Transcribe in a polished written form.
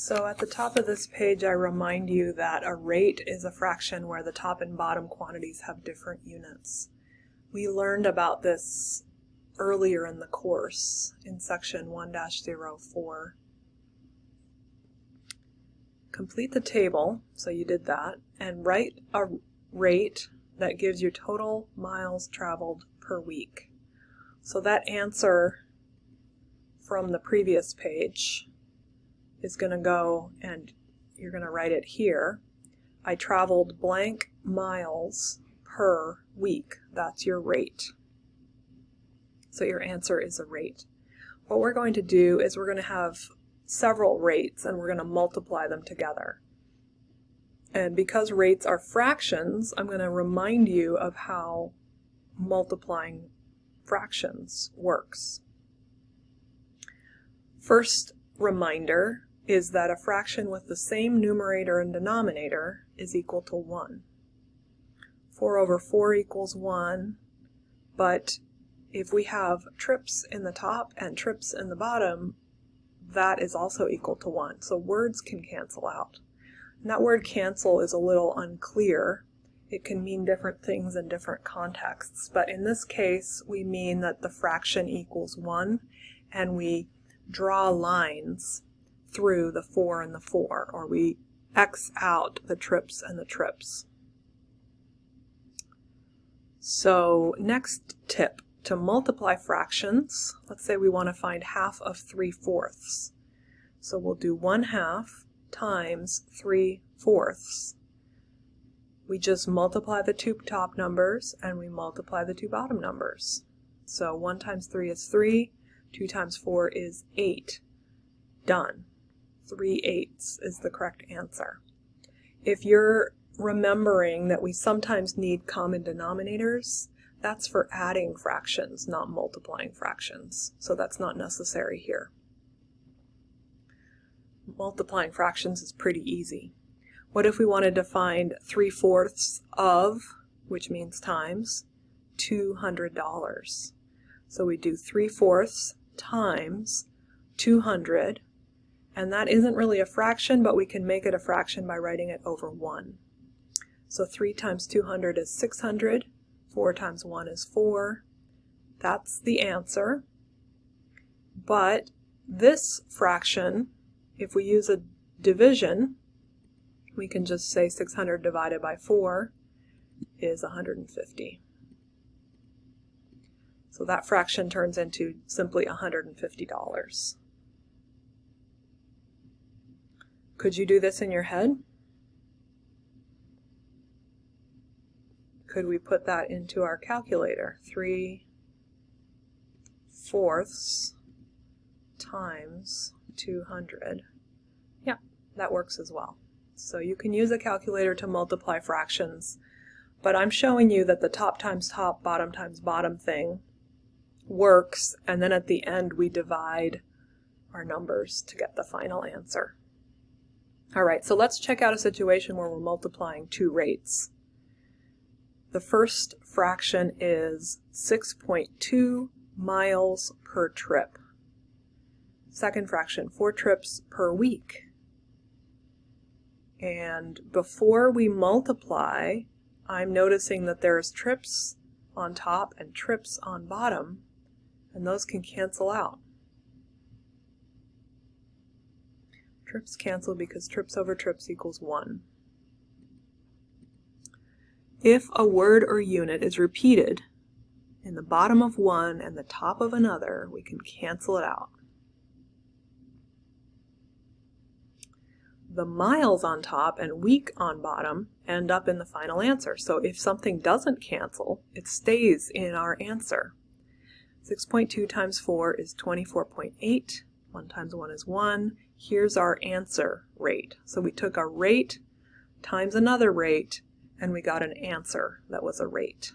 So at the top of this page, I remind you that a rate is a fraction where the top and bottom quantities have different units. We learned about this earlier in the course in section 1-04. Complete the table, so you did that, and write a rate that gives you total miles traveled per week. So that answer from the previous page is going to go, and you're going to write it here. I traveled blank miles per week. That's your rate. So your answer is a rate. What we're going to do is we're going to have several rates and we're going to multiply them together. And because rates are fractions, I'm going to remind you of how multiplying fractions works. First reminder is that a fraction with the same numerator and denominator is equal to 1. 4 over 4 equals 1, but if we have trips in the top and trips in the bottom, that is also equal to 1. So words can cancel out. And that word cancel is a little unclear. It can mean different things in different contexts, but in this case we mean that the fraction equals 1 and we draw lines through the 4 and the 4, or we X out the trips and the trips. So next tip, to multiply fractions, let's say we want to find half of 3/4. So we'll do 1/2 times 3/4. We just multiply the two top numbers and we multiply the two bottom numbers. So 1 times 3 is 3, 2 times 4 is 8. Done. 3/8 is the correct answer. If you're remembering that we sometimes need common denominators, that's for adding fractions, not multiplying fractions. So that's not necessary here. Multiplying fractions is pretty easy. What if we wanted to find 3/4 of, which means times, $200? So we do 3/4 times 200, and that isn't really a fraction, but we can make it a fraction by writing it over 1. So 3 times 200 is 600, 4 times 1 is 4. That's the answer. But this fraction, if we use a division, we can just say 600 divided by 4 is 150. So that fraction turns into simply $150. Could you do this in your head? Could we put that into our calculator? 3/4 times 200. Yeah, that works as well. So you can use a calculator to multiply fractions, but I'm showing you that the top times top, bottom times bottom thing works, and then at the end we divide our numbers to get the final answer. Alright, so let's check out a situation where we're multiplying two rates. The first fraction is 6.2 miles per trip. Second fraction, 4 trips per week. And before we multiply, I'm noticing that there's trips on top and trips on bottom, and those can cancel out. Trips cancel because trips over trips equals 1. If a word or unit is repeated in the bottom of one and the top of another, we can cancel it out. The miles on top and week on bottom end up in the final answer. So if something doesn't cancel, it stays in our answer. 6.2 times 4 is 24.8. 1 times 1 is 1. Here's our answer rate. So we took a rate times another rate, and we got an answer that was a rate.